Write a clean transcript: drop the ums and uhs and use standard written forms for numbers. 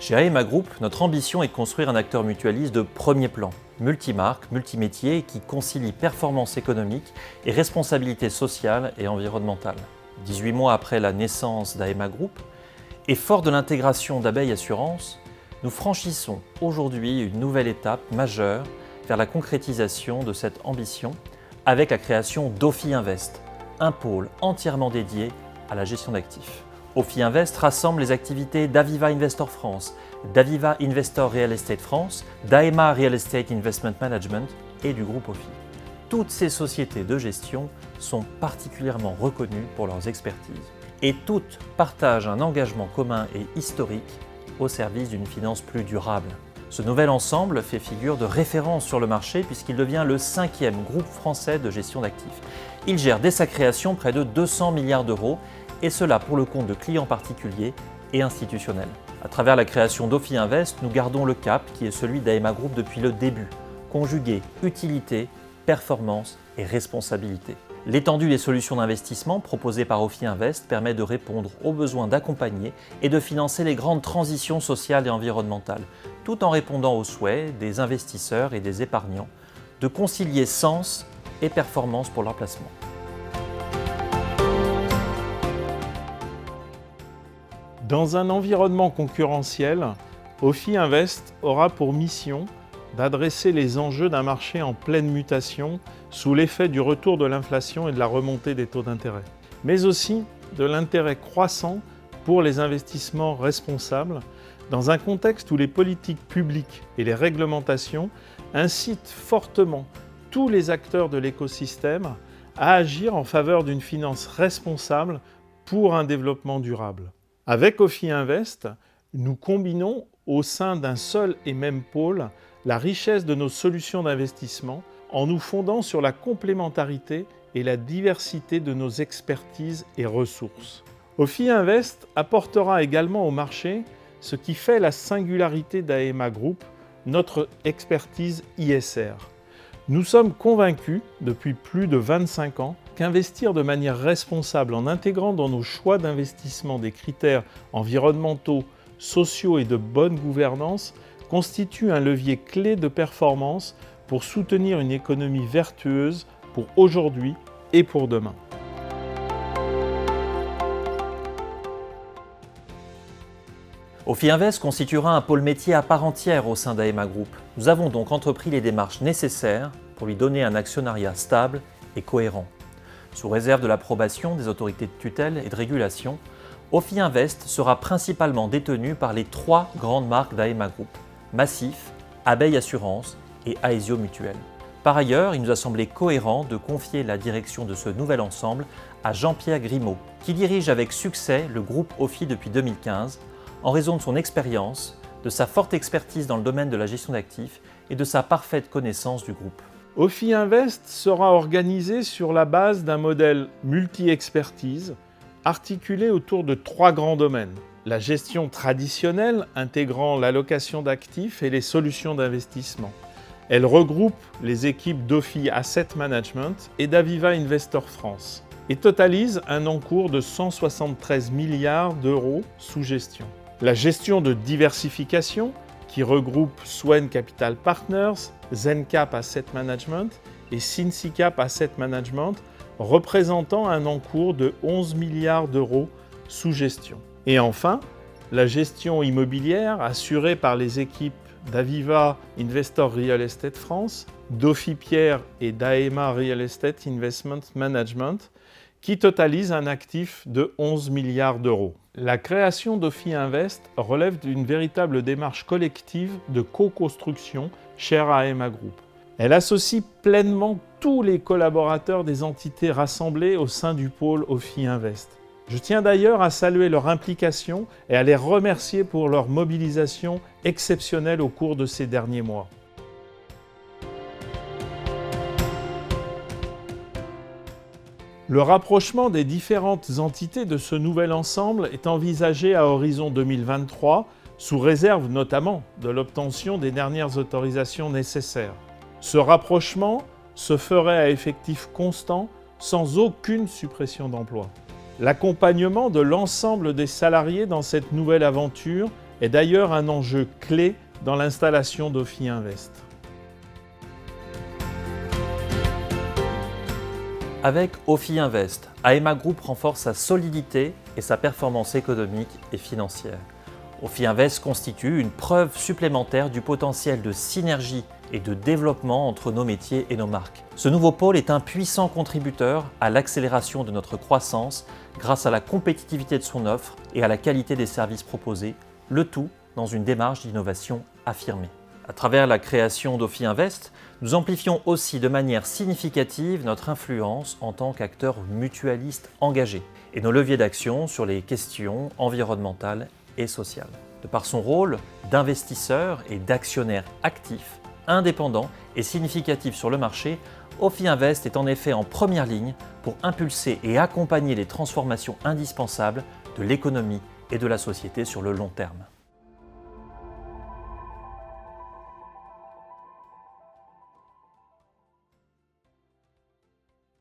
Chez AEMA Group, notre ambition est de construire un acteur mutualiste de premier plan, multimarque, multimétier, qui concilie performance économique et responsabilité sociale et environnementale. 18 mois après la naissance d'AEMA Group, et fort de l'intégration d'Abeille Assurance, nous franchissons aujourd'hui une nouvelle étape majeure vers la concrétisation de cette ambition avec la création d'Ophi Invest, un pôle entièrement dédié à la gestion d'actifs. Ophi Invest rassemble les activités d'Aviva Investor France, d'Aviva Investor Real Estate France, d'AEMA Real Estate Investment Management et du groupe Ophi. Toutes ces sociétés de gestion sont particulièrement reconnues pour leurs expertises et toutes partagent un engagement commun et historique au service d'une finance plus durable. Ce nouvel ensemble fait figure de référence sur le marché puisqu'il devient le 5e groupe français de gestion d'actifs. Il gère dès sa création près de 200 milliards d'euros et cela pour le compte de clients particuliers et institutionnels. À travers la création d'Ophi Invest, nous gardons le cap qui est celui d'AEMA Group depuis le début, conjuguer utilité, performance et responsabilité. L'étendue des solutions d'investissement proposées par Ophi Invest permet de répondre aux besoins d'accompagner et de financer les grandes transitions sociales et environnementales, tout en répondant aux souhaits des investisseurs et des épargnants de concilier sens et performance pour leur placement. Dans un environnement concurrentiel, Ophi Invest aura pour mission d'adresser les enjeux d'un marché en pleine mutation sous l'effet du retour de l'inflation et de la remontée des taux d'intérêt, mais aussi de l'intérêt croissant pour les investissements responsables dans un contexte où les politiques publiques et les réglementations incitent fortement tous les acteurs de l'écosystème à agir en faveur d'une finance responsable pour un développement durable. Avec Ophi Invest, nous combinons au sein d'un seul et même pôle la richesse de nos solutions d'investissement en nous fondant sur la complémentarité et la diversité de nos expertises et ressources. Ophi Invest apportera également au marché ce qui fait la singularité d'AEMA Group, notre expertise ISR. Nous sommes convaincus, depuis plus de 25 ans, qu'investir de manière responsable en intégrant dans nos choix d'investissement des critères environnementaux, sociaux et de bonne gouvernance constitue un levier clé de performance pour soutenir une économie vertueuse pour aujourd'hui et pour demain. Ophi Invest constituera un pôle métier à part entière au sein d'AEMA Group. Nous avons donc entrepris les démarches nécessaires pour lui donner un actionnariat stable et cohérent. Sous réserve de l'approbation des autorités de tutelle et de régulation, Ophi Invest sera principalement détenu par les 3 grandes marques d'AEMA Group, Massif, Abeille Assurance et Aesio Mutuel. Par ailleurs, il nous a semblé cohérent de confier la direction de ce nouvel ensemble à Jean-Pierre Grimaud, qui dirige avec succès le groupe Ophi depuis 2015, en raison de son expérience, de sa forte expertise dans le domaine de la gestion d'actifs et de sa parfaite connaissance du groupe. Ophi Invest sera organisé sur la base d'un modèle multi-expertise articulé autour de 3 grands domaines. La gestion traditionnelle intégrant l'allocation d'actifs et les solutions d'investissement. Elle regroupe les équipes d'Ophi Asset Management et d'Aviva Investor France et totalise un encours de 173 milliards d'euros sous gestion. La gestion de diversification, qui regroupe Swen Capital Partners, ZenCap Asset Management et Synsicap Asset Management, représentant un encours de 11 milliards d'euros sous gestion. Et enfin, la gestion immobilière assurée par les équipes d'Aviva Investor Real Estate France, d'Ophi Pierre et d'AEMA Real Estate Investment Management, qui totalise un actif de 11 milliards d'euros. La création d'Ophi Invest relève d'une véritable démarche collective de co-construction chère à AEMA Group. Elle associe pleinement tous les collaborateurs des entités rassemblées au sein du pôle Ophi Invest. Je tiens d'ailleurs à saluer leur implication et à les remercier pour leur mobilisation exceptionnelle au cours de ces derniers mois. Le rapprochement des différentes entités de ce nouvel ensemble est envisagé à horizon 2023, sous réserve notamment de l'obtention des dernières autorisations nécessaires. Ce rapprochement se ferait à effectif constant, sans aucune suppression d'emplois. L'accompagnement de l'ensemble des salariés dans cette nouvelle aventure est d'ailleurs un enjeu clé dans l'installation d'Ophi Invest. Avec Ophi Invest, AEMA Group renforce sa solidité et sa performance économique et financière. Ophi Invest constitue une preuve supplémentaire du potentiel de synergie et de développement entre nos métiers et nos marques. Ce nouveau pôle est un puissant contributeur à l'accélération de notre croissance grâce à la compétitivité de son offre et à la qualité des services proposés, le tout dans une démarche d'innovation affirmée. À travers la création d'Ophi Invest, nous amplifions aussi de manière significative notre influence en tant qu'acteur mutualiste engagé et nos leviers d'action sur les questions environnementales et sociales. De par son rôle d'investisseur et d'actionnaire actif, indépendant et significatif sur le marché, Ophi Invest est en effet en première ligne pour impulser et accompagner les transformations indispensables de l'économie et de la société sur le long terme.